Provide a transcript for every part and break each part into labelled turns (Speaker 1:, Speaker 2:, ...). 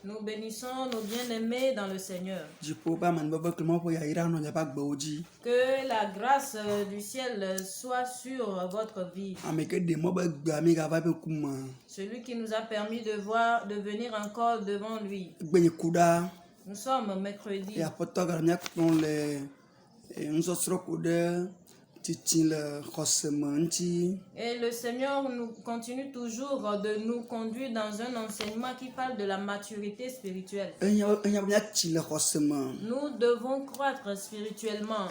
Speaker 1: Nous bénissons nos bien-aimés dans le Seigneur. Que la grâce du ciel soit sur votre vie. Celui qui nous a permis de venir encore devant lui. Nous sommes mercredi. Et le Seigneur nous continue toujours de nous conduire dans un enseignement qui parle de la maturité spirituelle. Nous devons croître spirituellement.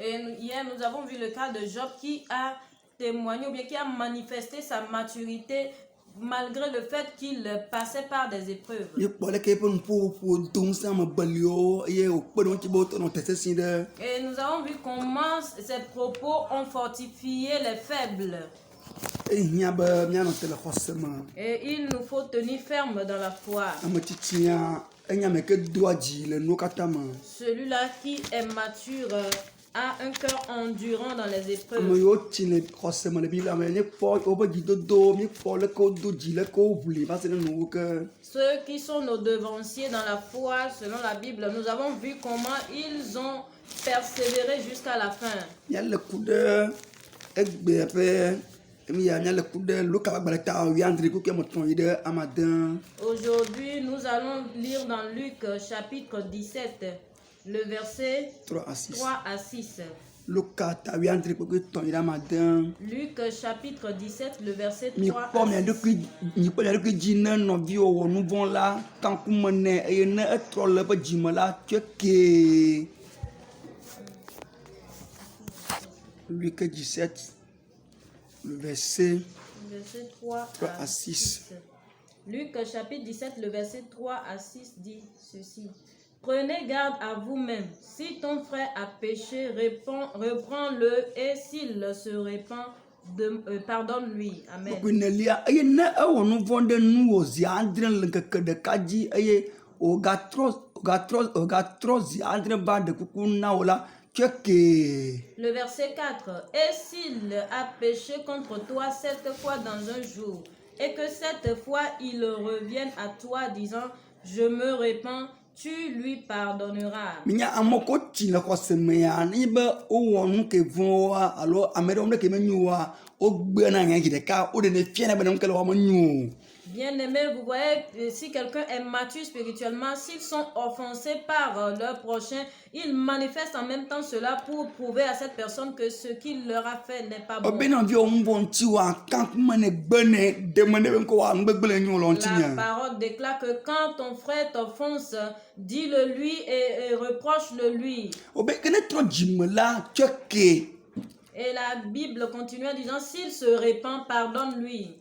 Speaker 1: Et hier, nous avons vu le cas de Job qui a témoigné ou bien qui a manifesté sa maturité malgré le fait qu'il passait par des épreuves. Et nous avons vu comment ces propos ont fortifié les faibles. Et il nous faut tenir ferme dans la foi. Celui-là qui est mature a un cœur endurant dans les épreuves. Ceux qui sont nos devanciers dans la foi, selon la Bible, nous avons vu comment ils ont persévéré jusqu'à la fin. Aujourd'hui, nous allons lire dans Luc chapitre 17, le verset 3 à 6. Luc chapitre 17, le verset 3 à 6.
Speaker 2: Luc 17, le verset
Speaker 1: 3 à 6. Luc chapitre 17, le verset 3 à 6 dit ceci. Prenez garde à vous-même. Si ton frère a péché, reprends-le, et s'il se repent, pardonne-lui. Amen. Le verset 4. Et s'il a péché contre toi 7 fois dans un jour, et que 7 fois il revienne à toi disant, je me repens, tu lui pardonneras. Bien-aimés, vous voyez, si quelqu'un est mature spirituellement, s'ils sont offensés par leur prochain, ils manifestent en même temps cela pour prouver à cette personne que ce qu'il leur a fait n'est pas bon. La parole déclare que quand ton frère t'offense, dis-le lui et reproche-le lui. Et la Bible continue en disant, s'il se repent, pardonne-lui.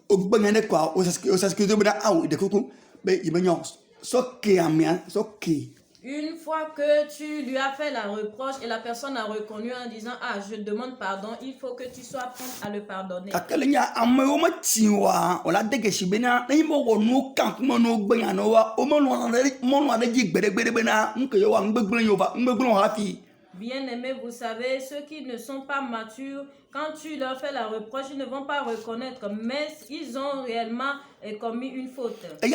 Speaker 1: Une fois que tu lui as fait la reproche et la personne a reconnu en disant, ah, je demande pardon, il faut que tu sois prompt à le pardonner. Bien-aimés, vous savez, ceux qui ne sont pas matures, quand tu leur fais la reproche, ils ne vont pas reconnaître, mais ils ont réellement commis une faute. Et il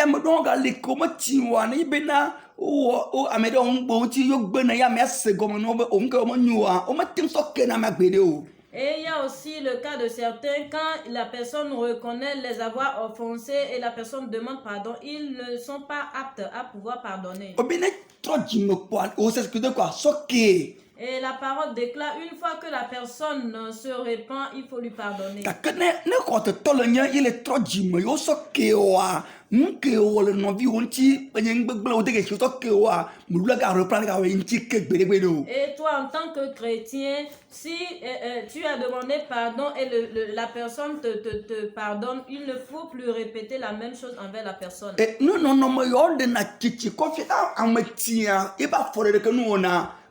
Speaker 1: y a aussi le cas de certains, quand la personne reconnaît les avoir offensés et la personne demande pardon, ils ne sont pas aptes à pouvoir pardonner. Et la parole déclare, une fois que la personne se repent, il faut lui pardonner. Et toi, en tant que chrétien, si tu as demandé pardon et la personne te pardonne, il ne faut plus répéter la même chose envers la personne.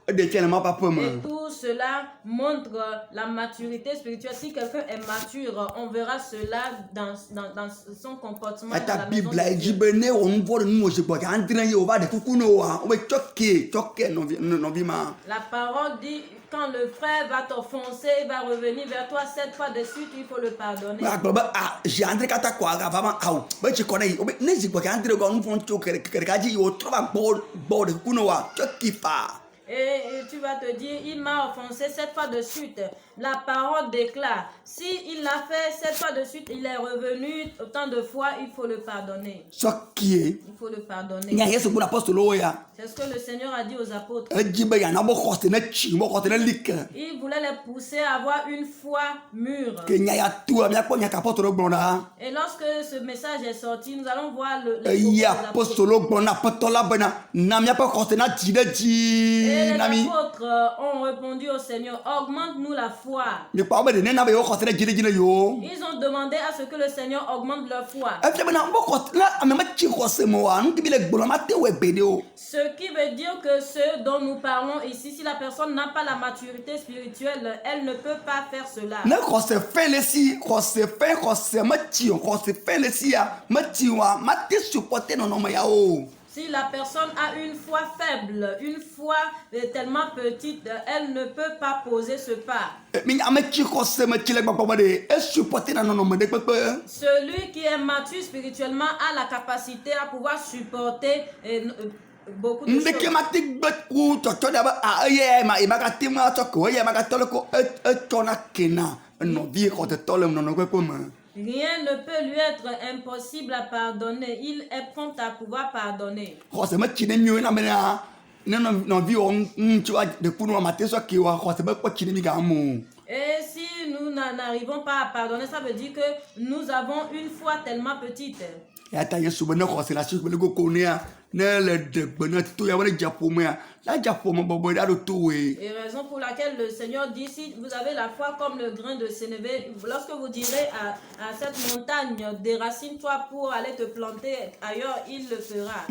Speaker 2: Et
Speaker 1: tout cela montre la maturité spirituelle. Si quelqu'un est mature, on verra cela dans son comportement. Dans la maison de Dieu. La parole dit, quand le frère va t'offenser, il va revenir vers toi 7 fois de suite, il faut le pardonner. Et tu vas te dire, il m'a offensé 7 fois de suite. La parole déclare, si il l'a fait 7 fois de suite, il est revenu autant de fois, il faut le pardonner. Il faut le pardonner. C'est ce que le Seigneur a dit aux apôtres. Il voulait les pousser à avoir une foi mûre. Et lorsque ce message est sorti, nous allons voir les apôtres ont répondu au Seigneur, augmente-nous la foi. Ils ont demandé à ce que le Seigneur augmente leur foi. Ce qui veut dire que ce dont nous parlons ici, si la personne n'a pas la maturité spirituelle, elle ne peut pas faire cela. Si la personne a une foi faible, une foi tellement petite, elle ne peut pas poser ce pas. Celui qui est mature spirituellement a la capacité à pouvoir supporter beaucoup de choses. Rien ne peut lui être impossible à pardonner. Il est prompt à pouvoir pardonner. Et si nous n'arrivons pas à pardonner, ça veut dire que nous avons une foi tellement petite. Et raison pour laquelle le Seigneur dit, si vous avez la foi comme le grain de sénévé, lorsque vous direz à cette montagne, déracine-toi pour aller te planter ailleurs, il le fera.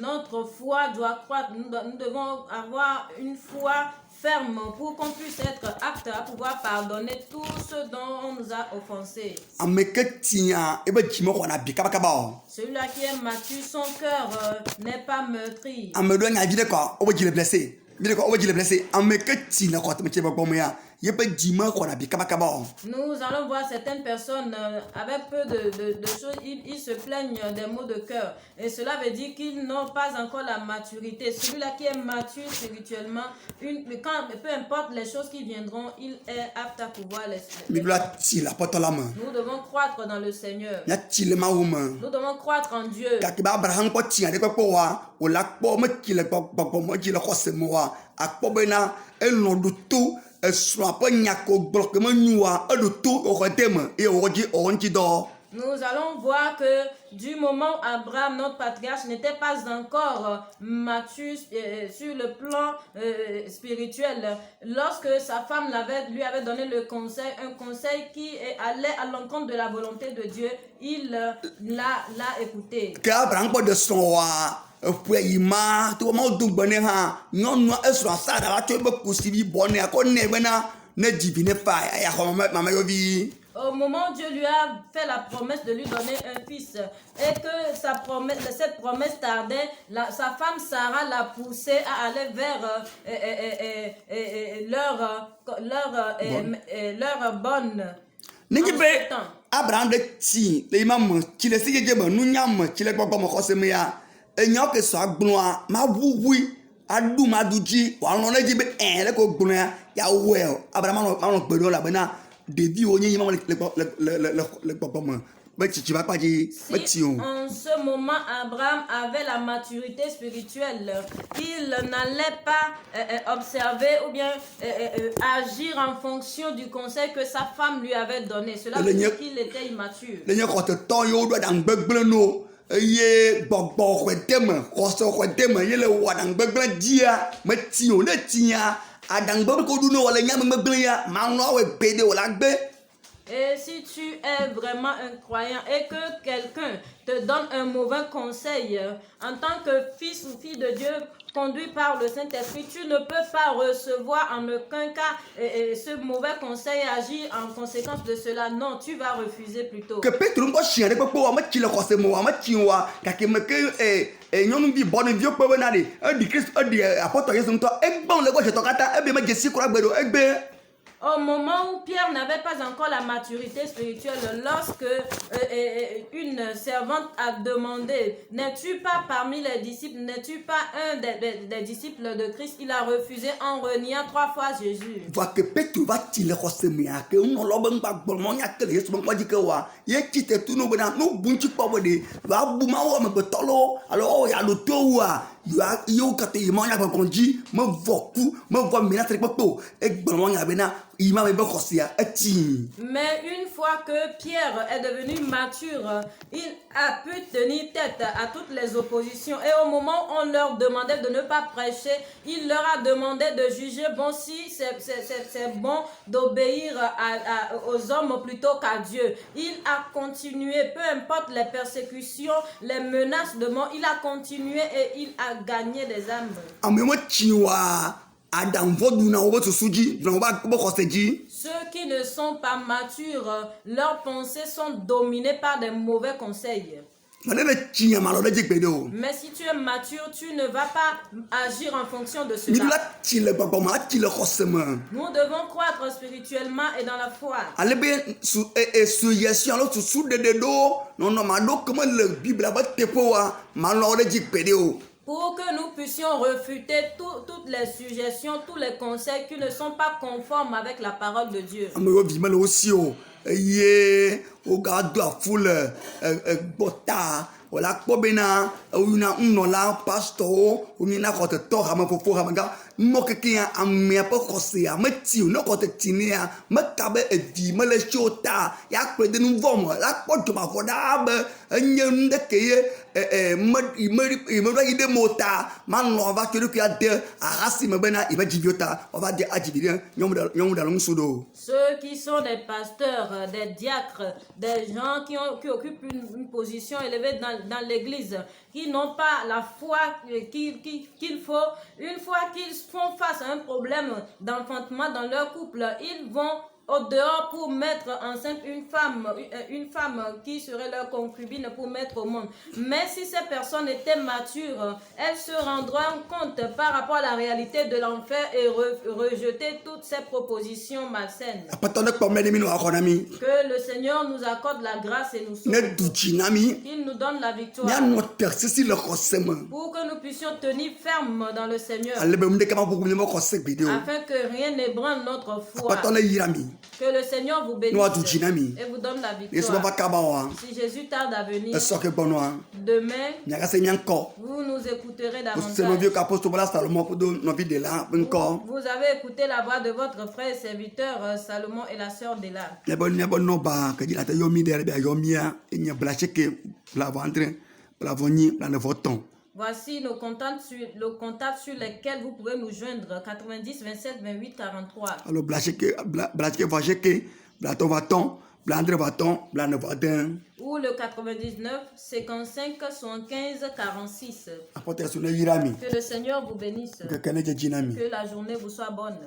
Speaker 1: Notre foi doit croître. Nous devons avoir une foi ferme pour qu'on puisse être apte à pouvoir pardonner tout ce dont on nous a offensés. Celui-là qui est mature, son cœur n'est pas meurtri. Nous allons voir certaines personnes avec peu de choses, ils se plaignent des maux de cœur. Et cela veut dire qu'ils n'ont pas encore la maturité. Celui-là qui est mature spirituellement, peu importe les choses qui viendront, il est apte à pouvoir les. Nous devons croître dans le Seigneur. Nous devons croître en Dieu. Nous allons voir que du moment où Abraham, notre patriarche, n'était pas encore mature sur le plan spirituel, lorsque sa femme lui avait donné un conseil qui allait à l'encontre de la volonté de Dieu, il l'a écouté. Au moment où Dieu lui a fait la promesse de lui donner un fils et que cette promesse tardait, sa femme Sarah l'a poussé à aller vers leur bonne.
Speaker 2: Abraham de ti le imam ti le sije me nunyam ti le gbogbo mo kose me ya enyan ke so agbon ma wuwi adu maduji wa lo leji be le ko gbon ya well Abraham ma lo gbedo la bena devi onye yima le gbogbo mo. Si en
Speaker 1: ce moment Abraham avait la maturité spirituelle, il n'allait pas observer ou bien agir en fonction du conseil que sa femme lui avait donné. Cela veut dire qu'il était immature. Et si tu es vraiment un croyant et que quelqu'un te donne un mauvais conseil, en tant que fils ou fille de Dieu, conduit par le Saint-Esprit, tu ne peux pas recevoir en aucun cas ce mauvais conseil et agir en conséquence de cela. Non, tu vas refuser plutôt.
Speaker 2: Que Pétrou ko chien de popo ma ti le ko se mo ma ti wa ka ke me ke nyonu bi bon bi o pe na de di Christ di apôtre Yesu nto e gbon le ko je to kata e be ma jesi kura gbedo e gbe.
Speaker 1: Au moment où Pierre n'avait pas encore la maturité spirituelle, lorsque une servante a demandé, n'es-tu pas parmi les disciples, n'es-tu pas un des disciples de Christ, il a refusé en reniant 3 fois Jésus.
Speaker 2: Vois que Pétrou va tirer le cosemia, que on l'a ben pas bon, mon yakle, Yesu bon dit que wa, ye quitte tout nous bena, nous bunchi pas bode, va bouma wa me betolo, alors ya le to wa. Yo kate mon ya konji me voku me vo mina tre popo e gbon ya bena ima be kosia eti.
Speaker 1: Mais une fois que Pierre est devenu mature, il a pu tenir tête à toutes les oppositions et au moment où on leur demandait de ne pas prêcher, il leur a demandé de juger bon si c'est bon d'obéir aux hommes plutôt qu'à Dieu. Il a continué, peu importe les persécutions, les menaces de mort, il a continué et il a gagné des âmes. Ceux qui ne sont pas matures, leurs pensées sont dominées par des mauvais conseils. Mais si tu es mature, tu ne vas pas agir en fonction de cela. Nous devons croître spirituellement et dans la foi. Pour que nous puissions refuter toutes les suggestions, tous les conseils qui ne sont pas conformes avec la parole de Dieu. Voilà kobena una unola pastor unina kote to hama fofo hamaga mokekia amia po kosia meti no kote tinia makabe edi mele chota ya prede nu vom la poto ma foda be enye ndekeye ide mota man no va que le de arasi mebena iba jibiota on va dire ajibirien nyom dalon sudo. Ceux qui sont des pasteurs, des diacres, des gens qui occupent une position élevée dans l'église, qui n'ont pas la foi qu'il faut, une fois qu'ils font face à un problème d'enfantement dans leur couple, ils vont au dehors pour mettre enceinte une femme qui serait leur concubine pour mettre au monde. Mais si ces personnes étaient matures, elles se rendront compte par rapport à la réalité de l'enfer et rejeter toutes ces propositions malsaines. Que le Seigneur nous accorde la grâce et nous sauve. Qu'il nous donne la victoire. Pour que nous puissions tenir ferme dans le Seigneur. Afin que rien n'ébranle notre foi. Que le Seigneur vous bénisse et vous donne la victoire. Si Jésus tarde à venir, demain, vous nous écouterez davantage. Vous avez écouté la voix de votre frère et serviteur Salomon et la sœur Della. Voici nos contacts sur lesquels vous pouvez nous joindre. 90 27 28 43. Alors, ou le 99 55 75 46. Que le Seigneur vous bénisse. Que la journée vous soit bonne.